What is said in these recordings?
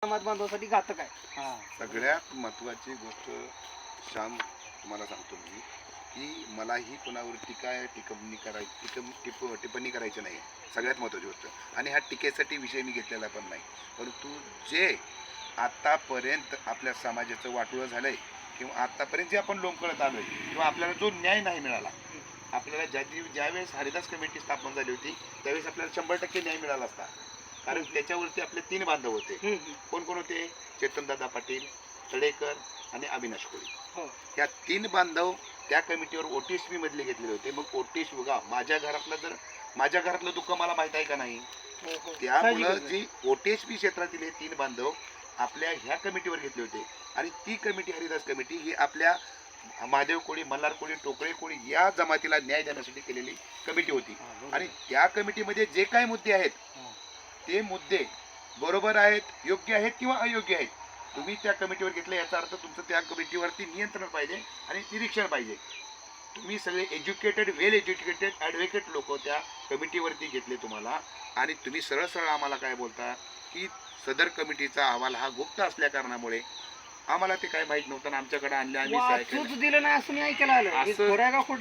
समाज बांधवासाठी घातक आहे. सगळ्यात महत्त्वाची गोष्ट श्याम तुम्हाला सांगतो मी की मलाही कोणावर टिप्पणी करायची नाही. सगळ्यात महत्त्वाची गोष्ट. आणि ह्या टीकेसाठी विषय मी घेतलेला पण नाही, परंतु जे आतापर्यंत आपल्या समाजाचं वाटोळं झालंय किंवा आतापर्यंत जे आपण लोंबकळत आलोय किंवा आपल्याला जो न्याय नाही मिळाला, आपल्याला ज्यावेळेस हरिदास कमिटी स्थापन झाली होती त्यावेळेस आपल्याला 100% न्याय मिळाला असता. कारण त्याच्यावरती आपले 3 बांधव होते. कोण कोण होते? चेतनदादा पाटील, तळेकर आणि अविनाश कोळी. ह्या 3 बांधव त्या कमिटीवर ओटीएसपी मधले घेतलेले होते. मग ओटीएस बघा, माझ्या घरातलं दुःख मला माहित आहे का नाही. त्यामुळं जी ओटीएसपी क्षेत्रातील हे 3 बांधव आपल्या ह्या कमिटीवर घेतले होते. आणि ती कमिटी हरिदास कमिटी ही आपल्या महादेव कोळी, मल्हार कोळी, टोकळे कोळी या जमातीला न्याय देण्यासाठी केलेली कमिटी होती. आणि त्या कमिटीमध्ये जे काही मुद्दे आहेत ते मुद्दे बरोबर आहेत, योग्य आहेत किंवा अयोग्य आहेत. तुम्ही त्या कमिटीवर घेतलं याचा अर्थ तुमचं त्या कमिटीवरती नियंत्रण पाहिजे आणि निरीक्षण पाहिजे. तुम्ही सगळे एज्युकेटेड, वेल एज्युकेटेड ॲडव्होकेट लोक त्या कमिटीवरती घेतले तुम्हाला. आणि तुम्ही सरळ सरळ आम्हाला काय बोलता की सदर कमिटीचा अहवाल हा गुप्त असल्या कारणामुळे आम्हाला ते काय माहित नव्हतं, आमच्याकडे आणले, आम्ही दिलं नाही असं मी ऐकायला आलं.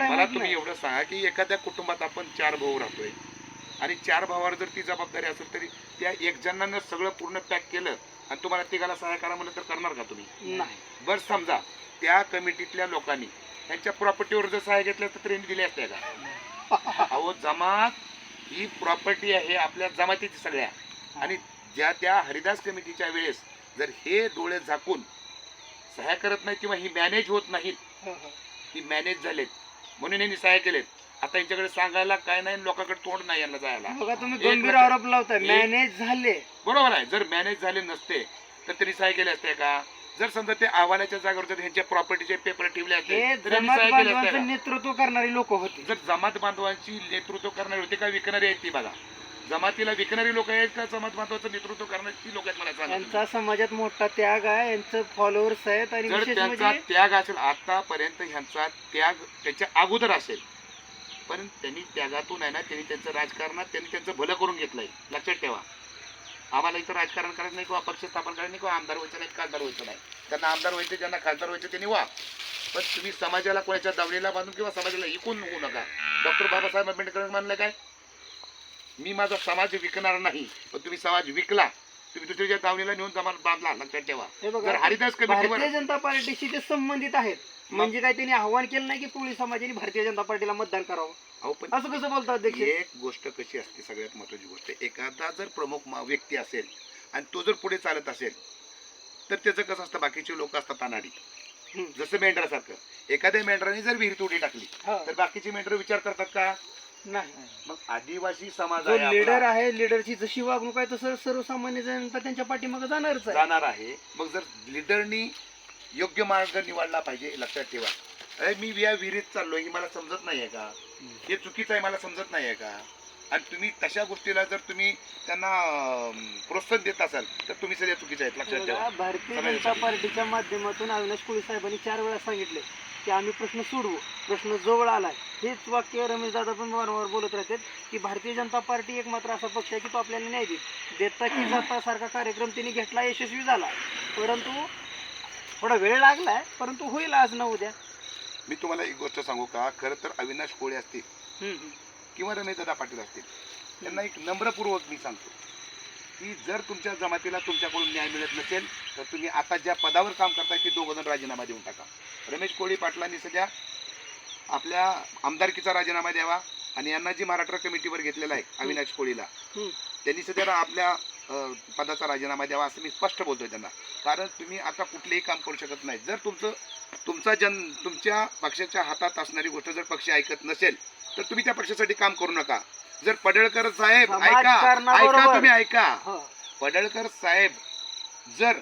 मला तुम्ही एवढं सांगा की एखाद्या कुटुंबात आपण 4 भाऊ राहतोय आणि 4 भावावर जर ती जबाबदारी असेल तरी त्या एक जणांना सगळं पूर्ण पॅक केलं आणि तुम्हाला तिघाला सहाय्य करा म्हणलं तर करणार का तुम्ही? नाही. बरं समजा त्या कमिटीतल्या लोकांनी त्यांच्या प्रॉपर्टीवर जर सहाय्य घेतलं तर त्यांनी दिले असते का? अहो, जमात ही प्रॉपर्टी आहे आपल्या जमातीची सगळ्या. आणि त्या हरिदास कमिटीच्या वेळेस जर हे डोळे झाकून सहाय्य करत नाही किंवा ही मॅनेज होत नाहीत, ही मॅनेज झालेत म्हणून यांनी सहाय्य केलेत. आता यांच्याकडे सांगायला काय नाही, लोकांकडे तोंड नाही यांना जायला. बघा, तुम्ही गंभीर आरोप लावताय. मॅनेज झाले, बरोबर आहे. जर मॅनेज झाले नसते तर त्यांनी सहाय्य केले असते का? जर समजा ते अहवालाच्या जागेवर जर ह्यांच्या प्रॉपर्टीचे पेपर ठेवले असते तर त्यांनी सहाय्य केले असते का? नेतृत्व करणारी लोक होती. जर जमात बांधवांची नेतृत्व करणारी होते का विकणारी आहेत ती? बघा, जमातीला विकणारी लोक आहेत का जमात बांधवांचं नेतृत्व करणारी लोक आहेत? मला सांगा. यांचा समाजात मोठा त्याग आहे, यांचं फॉलोअर्स आहेत. आणि जर त्यांचा त्याग असेल, आतापर्यंत ह्यांचा त्याग त्याच्या अगोदर असेल, पण त्यांनी त्यागातून आहे ना, त्यांनी त्यांचं राजकारणात त्यांनी त्यांचं भलं करून घेतलंय. लक्षात ठेवा, आम्हाला इथं राजकारण करायचं नाही किंवा पक्ष स्थापन करायचं नाही किंवा आमदार व्हायचं नाही, खासदार व्हायचं नाही. त्यांना आमदार व्हायचं, ज्यांना खासदार व्हायचं त्यांनी व्हा. पण तुम्ही समाजाला कोणाच्या दावणीला बांधून किंवा समाजाला इकून होऊ नका. डॉक्टर बाबासाहेब आंबेडकर म्हणलं काय, मी माझा समाज विकणार नाही. पण तुम्ही समाज विकला, तुम्ही दुसऱ्याच्या दावणीला नेऊन समाज बांधला. लक्षात ठेवा. जर हरिदास कमिटीवर भारतीय जनता पार्टीशी ते संबंधित आहेत म्हणजे काय त्यांनी आव्हान केलं नाही की कोळी समाजाने भारतीय जनता पार्टीला मतदान करावं? अहो, पण असं कसं बोलतात अध्यक्ष? एक गोष्ट कशी असते, सगळ्यात महत्वाची गोष्ट, एखादा जर प्रमुख व्यक्ती असेल आणि तो जर पुढे चालत असेल तर त्याचं कसं असतं, बाकीचे लोक असतात अनाडी. जसं मेंढरासारखं, एखाद्या मेंढराने जर विहिरीत उडी टाकली तर बाकीचे मेंढर विचार करतात का? नाही. मग आदिवासी समाज लीडर आहे, लीडरची जशी वागणूक आहे तसं सर्वसामान्य जनता त्यांच्या पाठीमागे जाणार आहे. मग जर लीडरनी योग्य मार्ग निवडला पाहिजे. लक्षात ठेवा, अरे मी या विहिरीत चाललोय ही मला समजत नाहीये का, हे चुकीचं आहे मला समजत नाहीये का? आणि तुम्ही तशा गोष्टीला जर तुम्ही त्यांना प्रोत्साहन देत असाल तर तुम्ही सगळ्या चुकीचे आहेत. लक्षात ठेवा. भारतीय जनता पार्टीच्या माध्यमातून अविनाश कोळी साहेबांनी 4 वेळा सांगितले की आम्ही प्रश्न सोडवू, प्रश्न जवळ आलाय. हेच वाक्य रमेश दादा पण वारंवार बोलत राहतात की भारतीय जनता पार्टी एक मात्र असा पक्ष आहे की तो आपल्याला न्याय देता की जाता सारखा कार्यक्रम त्यांनी घेतला, यशस्वी झाला. परंतु थोडा वेळ लागलाय, परंतु होईल आज ना उद्या. मी तुम्हाला एक गोष्ट सांगू का, खरं तर अविनाश कोळी असतील किंवा रमेशदादा पाटील असतील, त्यांना एक नम्रपूर्वक मी सांगतो की जर तुमच्या जमातीला तुमच्याकडून न्याय मिळत नसेल तर तुम्ही आता ज्या पदावर काम करताय ते 2 जण राजीनामा देऊन टाका. रमेश कोळी पाटलांनी सध्या आपल्या आमदारकीचा राजीनामा द्यावा आणि यांना जी महाराष्ट्र कमिटीवर घेतलेला आहे अविनाश कोळीला, त्यांनी सध्या आपल्या पदाचा राजीनामा द्यावा असं मी स्पष्ट बोलतोय त्यांना. कारण तुम्ही आता कुठलेही काम करू शकत नाही. जर तुमच्या पक्षाच्या हातात असणारी गोष्ट जर पक्ष ऐकत नसेल तर तुम्ही त्या पक्षासाठी काम करू नका. जर पडळकर साहेब तुम्ही ऐका, पडळकर साहेब जर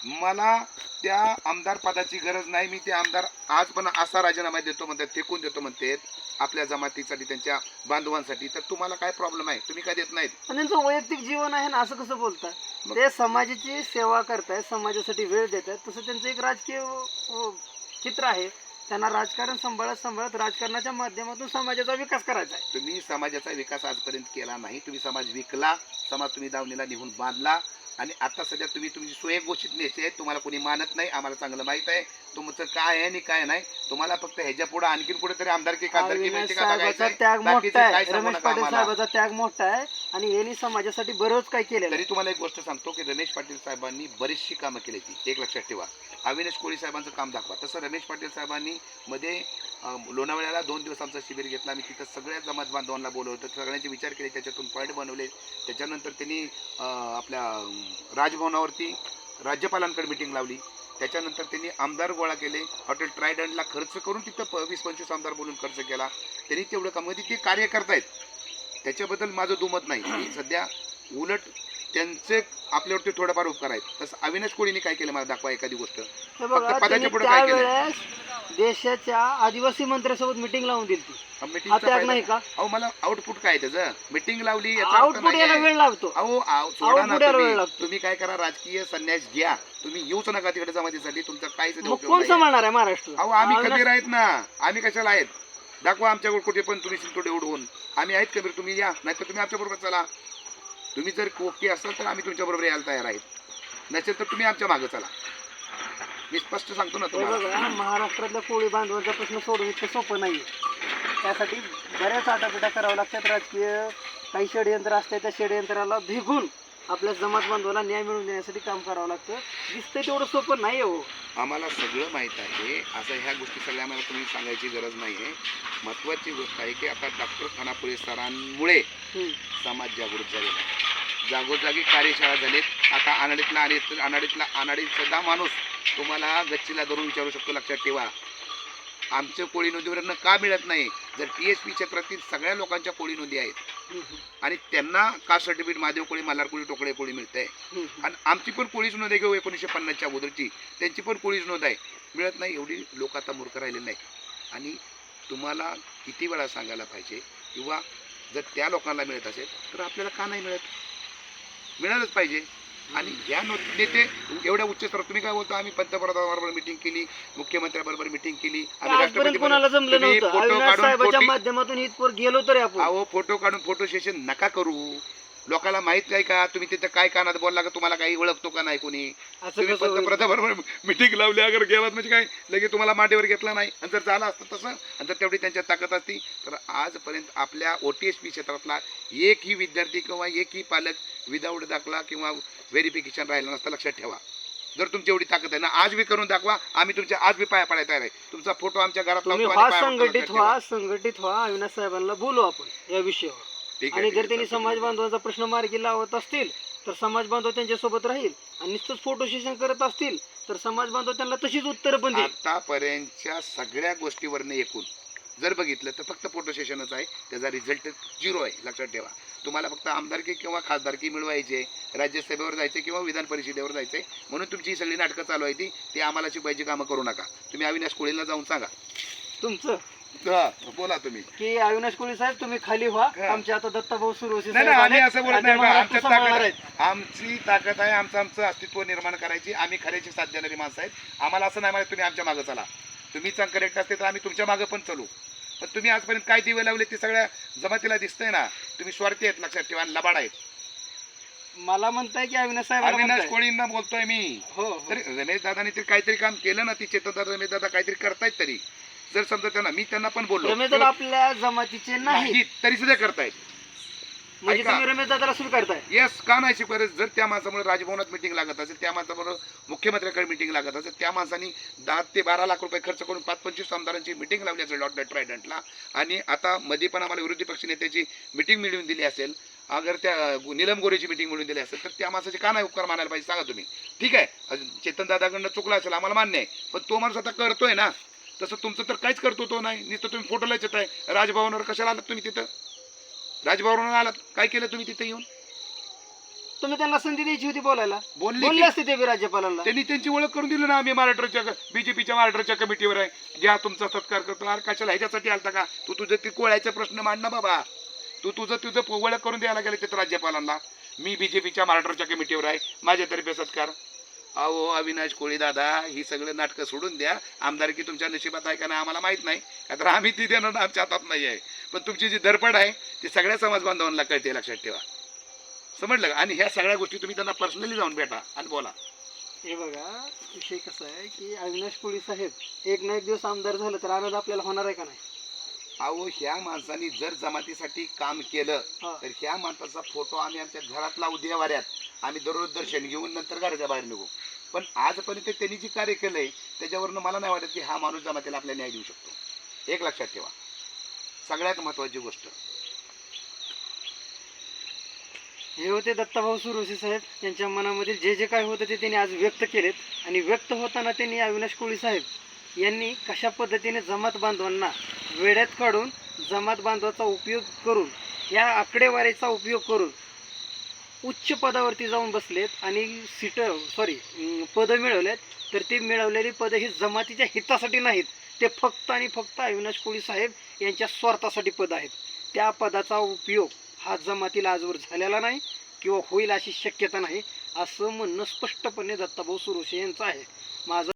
मला त्या आमदार पदाची गरज नाही, मी ते आमदार आज पण असा राजीनामा देतो म्हणतात, फेकून देतो म्हणतात आपल्या जमातीसाठी, त्यांच्या बांधवांसाठी, तर तुम्हाला काय प्रॉब्लेम आहे? तुम्ही काय देत नाहीत? त्यांचं वैयक्तिक जीवन आहे ना, असं कसं बोलतात? ते समाजाची सेवा करतायत, समाजासाठी वेळ देत आहेत. तसं त्यांचं एक राजकीय चित्र आहे. त्यांना राजकारण सांभाळत राजकारणाच्या माध्यमातून समाजाचा विकास करायचा आहे. तुम्ही समाजाचा विकास आजपर्यंत केला नाही. तुम्ही समाज विकला, समाज तुम्ही दावणीला निघून बांधला आणि आता सध्या तुम्ही तुमची स्वयंघोषित नेते आहेत, तुम्हाला कोणी मानत नाही, आम्हाला चांगलं माहित आहे तुमचं काय आहे आणि काय नाही. तुम्हाला फक्त ह्याच्या पुढे आणखीन कुठेतरी आमदारकी खासदारकी अविनाश मिळते का साहेबाचा बघायचंय. त्याग बाकीचं मोठा काय आहे, सांगू रमेश नका पाटील आम्हाला. साहेबाचा त्याग मोठा आहे आणि यांनी समाजासाठी बरंच काय केलेलं तरी आहे. तुम्हाला एक गोष्ट सांगतो की रमेश पाटील साहेबांनी बरीचशी कामं केली ती, एक लक्षात ठेवा. अविनाश कोळी साहेबांचं काम दाखवा. तसं रमेश पाटील साहेबांनी मध्ये लोणावळ्याला 2 दिवस आमचं शिबिर घेतलं. आम्ही तिथं सगळ्या जमात बांधवांना बोलवलं, सगळ्यांचे विचार केले, त्याच्यातून पॉईंट बनवले. त्याच्यानंतर त्यांनी आपल्या राजभवनावरती राज्यपालांकडे मिटिंग लावली. त्याच्यानंतर त्यांनी आमदार गोळा केले, हॉटेल ट्रायडंटला खर्च करून तिथं 20-25 आमदार बोलून खर्च केला. त्यांनी तेवढं काम म्हणजे ते कार्य करतायत, त्याच्याबद्दल माझं दुमत नाही. की सध्या उलट त्यांचे आपल्यावरती थोडंफार उपकार आहेत. तसं अविनाश कोळीने काय केलं मला दाखवा एखादी गोष्ट. हे बघा, फक्त पदाच्या त्यांनी पुढे काय केलं? त्यावेळेस देशाच्या आदिवासी मंत्र्यासोबत मिटिंग लावून दिली ती. हा मीटिंगचा त्याग फायदा नाही का? अहो मला आउटपुट काय आहे त्याचं? मीटिंग लावली याचा अर्थ आउटपुट याला नाहीये. वेळ लागतो. अहो सोडा ना आउटपुट याला वेळ तुम्ही. लागतो. तुम्ही काय करा, राजकीय संन्यास घ्या. तुम्ही येऊच नका तिकडे जमातीसाठी, तुमचा काहीच मग उपयोग कोण नाही. सांभाळणार आहे महाराष्ट्र? अहो आम्ही अविनाश- कबीर आहेत ना, आम्ही कशाला आहेत? दाखवा आमच्याकडे कुठे पण तुम्ही शिंतोडे उडवून. आम्ही आहेत कबीर, तुम्ही या, नाहीतर तुम्ही आमच्या बरोबर चला. तुम्ही जर ओके असाल तर आम्ही तुमच्या बरोबर यायला तयार आहेत, नसेल तर तुम्ही आमच्या मागे चला. मी स्पष्ट सांगतो ना हे तुम्हाला. बघा, महाराष्ट्रातल्या कोळी बांधवांचा प्रश्न सोडवणं इतकं सोपं नाही. त्यासाठी बऱ्याच आटापिटा करावं लागतात. राजकीय काही षडयंत्र असते, त्या षडयंत्राला भिगून आपल्या समाज बांधवाला न्याय मिळवून देण्यासाठी काम करावं लागतं. दिसतंय तेवढं सोपं नाही हो. आम्हाला सगळं माहीत आहे, असं ह्या गोष्टी सगळ्या आम्हाला तुम्ही सांगायची गरज नाही आहे. महत्त्वाची गोष्ट आहे की आता डॉक्टर खानापुरे सरांमुळे समाज जागृत झालेला आहे. जागोजागी कार्यशाळा झालीत. आता अनाडीतला सध्या माणूस तुम्हाला गच्चीला धरून विचारू शकतो. लक्षात ठेवा, आमचं कोळी नोंदीवरनं का मिळत नाही? जर TSP क्षेत्रातील सगळ्या लोकांच्या कोळी नोंदी आहेत आणि त्यांना कास्ट सर्टिफिकेट महादेव कोळी, मल्हार कोळी, टोकळे कोळी मिळतंय आणि आमची पण कोळीच नोंद आहे घेऊ 1950च्या अगोदरची, त्यांची पण कोळीच नोंद आहे, मिळत नाही. एवढी लोक आता मूर्ख राहिलेली नाही. आणि तुम्हाला किती वेळा सांगायला पाहिजे, किंवा जर त्या लोकांना मिळत असेल तर आपल्याला का नाही मिळत? मिळालंच पाहिजे. आणि या नेते एवढ्या उच्च स्तरावर, तुम्ही काय बोलता, आम्ही पंतप्रधानाबरोबर मिटिंग केली, मुख्यमंत्र्यांबरोबर मिटिंग केली, आम्ही आजपर्यंत कोणाला जमलं तुम्ही नव्हतं. फोटो अविनाश काढून साहेबाच्या माध्यमातून इथवर गेलो तरी आपण. अहो फोटो काढून फोटो सेशन नका करू. लोकांना माहित आहे का तुम्ही तिथं काय कानात बोलला, का तुम्हाला काही ओळखतो का नाही कोणी? असं तुम्ही कसं होईल? पंतप्रधानाबरोबर मिटिंग लावली, अगर गेलात म्हणजे काय लगेच तुम्हाला मांडीवर घेतला नाही? आणि जर झालं असतं तसं, आणि जर तेवढी त्यांच्यात ताकद असती तर आजपर्यंत आपल्या OTSP क्षेत्रातला एकही विद्यार्थी किंवा एकही पालक विदाऊट दाखला किंवा व्हेरिफिकेशन राहिला नसतं. लक्षात ठेवा. जर तुमची एवढी ताकद आहे ना, आज बी करून दाखवा. आम्ही तुमच्या आज बी पाया पडायला तयार आहे. तुमचा फोटो आमच्या घरात तुम्ही लावतो आणि पाया पडतो. संघटित लक्षात ठेवा. व्हा, संघटित व्हा. अविनाश साहेबांना बोलू आपण या विषयावर. ठीक आहे, आणि ठीक जर आहे, त्यांनी चालतंय. समाज बांधवांचा प्रश्न मार्गी लावत असतील तर समाज बांधव त्यांच्यासोबत राहील, आणि नुसतंच फोटो सेशन करत असतील तर समाज बांधव त्यांना तशीच उत्तर पण देईल. आतापर्यंतच्या सगळ्या गोष्टीवरनं एकूण जर बघितलं तर फक्त फोटो सेशनच आहे, त्याचा रिझल्ट 0 आहे. लक्षात ठेवा. तुम्हाला फक्त आमदारकी किंवा खासदारकी मिळवायचे, राज्यसभेवर जायचे किंवा विधान परिषदेवर जायचे, म्हणून तुमची ही सगळी नाटकं चालू आहे. ती आम्हाला शिकवायची कामं करू नका. तुम्ही अविनाश कोळीला जाऊन सांगा. तुमचं बोला तुम्ही की अविनाश कोळी साहेब तुम्ही खाली व्हा, हा. आमचे आता दत्ताभाऊ सुरवसे नाही साहेब आम्ही आले, असं बोलत आणि नाही बा. महाराष्ट्र आमच्या सांभाळणार ताकद आहेत. आमची ताकद आहे, आमचं अस्तित्व निर्माण करायची. आम्ही खऱ्याची साथ देणारी माणसं आहेत. आम्हाला असं नाही म्हणत तुम्ही आमच्या मागं चला. तुम्ही चांग करेक्ट असते तर आम्ही तुमच्या मागं पण चलू. पण तुम्ही आजपर्यंत काय दिवे लावले ते सगळ्या जमातीला दिसतंय ना. तुम्ही स्वार्थी आहेत, लक्षात ठेवा, आणि लबाड आहेत. मला म्हणताय की अविनाश साहेब अविनाश कोळींना बोलतोय मी. हो हो. तरी रमेश दादाने तरी काहीतरी काम केलं ना, ती चेतनदादा रमेश दादा काहीतरी करतायत. तरी जर समजा त्यांना, मी त्यांना पण बोललो रमेश दादा आपल्या जमातीचे नाही, नाही तरी सुद्धा करतायत. म्हणजे ऐका. तुम्ही रमेश दादाला स्वीकारताय. येस, का नाही शिकवायचं? जर त्या माणसामुळे राजभवनात मिटिंग लागत असेल, त्या माणसाबरोबर मुख्यमंत्र्यांकडे मिटिंग लागत असेल, त्या माणसांनी 10 ते 12 लाख रुपये खर्च करून 5-25 आमदारांची मिटिंग लावली असेल लॉर्ड ट्रायडंटला, आणि आता मध्ये पण आम्हाला विरोधी पक्ष नेत्याची मिटिंग मिळवून दिली असेल, अगर त्या नीलम गोरेची मिटिंग मिळवून दिली असेल, तर त्या माणसाचे का नाही उपकार मानायला पाहिजे सांगा तुम्ही? ठीक आहे, चेतन दादाकडनं चुकला असेल, आम्हाला मान्य आहे, पण तो माणूस आता करतोय ना. तसं तुमचं तर काहीच करतो तो नाही. नुसतं तुम्ही फोटोलाच येत आहे. राजभवनावर कशाला आलात तुम्ही? तिथं राजभवनावर आलात, काय केलं तुम्ही तिथे येऊन? तुम्ही त्यांना संधी द्यायची होती बोलायला, बोलले बोलले की. असते ते बी राज्यपालांना. त्यांनी त्यांची ओळख करून दिली ना. आम्ही महाराष्ट्राच्या BJPच्या महाराष्ट्राच्या कमिटीवर आहे, घ्या तुमचा सत्कार करतो. अरे कशाला ह्याच्यासाठी आलता का? तू तुझं ती कोळ्याचा प्रश्न मांड ना बाबा. तू तुझं ओळख करून द्यायला गेलं तिथं राज्यपालांना. मी BJPच्या महाराष्ट्राच्या कमिटीवर आहे, माझ्यातर्फे सत्कार. अहो अविनाश कोळी दादा, ही सगळं नाटकं सोडून द्या. आमदारकी तुमच्या नशिबात आहे का नाही आम्हाला माहीत नाही, का तर आम्ही ती देणं आमच्या हातात नाही आहे. पण तुमची जी धडपड आहे ती सगळ्या समाज बांधवांना कळते, लक्षात ठेवा. समजलं का? आणि ह्या सगळ्या गोष्टी तुम्ही त्यांना पर्सनली जाऊन भेटा आणि बोला. हे बघा, विषय कसा आहे की अविनाश कोळी साहेब एक ना एक दिवस आमदार झालं तर आनंद आपल्याला होणार आहे का नाही? अहो, ह्या माणसाने जर जमातीसाठी काम केलं हा. तर ह्या माणसाचा फोटो आम्ही आमच्या घरात लावू देवाऱ्यात. आम्ही दररोज दर्शन घेऊन नंतर घराच्या बाहेर निघू. पण आजपर्यंत त्यांनी जे कार्य केलंय त्याच्यावरनं मला नाही वाटत की हा माणूस जमातीला आपल्याला न्याय देऊ शकतो. एक लक्षात ठेवा, सगळ्यात महत्वाची गोष्ट. हे होते दत्ताभाऊ सुरोसे साहेब. त्यांच्या मनामधील जे जे काय होतं ते त्यांनी आज व्यक्त केलेत. आणि व्यक्त होताना त्यांनी अविनाश कोळी साहेब यांनी कशा पद्धतीने जमात बांधवांना वेड्यात काढून जमात बांधवाचा उपयोग करून या आकडेवारीचा उपयोग करून उच्च पदावरती जाऊन बसलेत आणि पदं मिळवलेत. तर ती मिळवलेली पदं ही जमातीच्या हितासाठी नाहीत, ते फक्त आणि फक्त अविनाश कोळी साहेब यांच्या स्वार्थासाठी पद आहेत. त्या पदाचा उपयोग हा जमातीला आजवर झालेला नाही किंवा होईल अशी शक्यता नाही, असं म्हणणं स्पष्टपणे दत्ताभाऊ सुरोसे यांचं आहे. माझं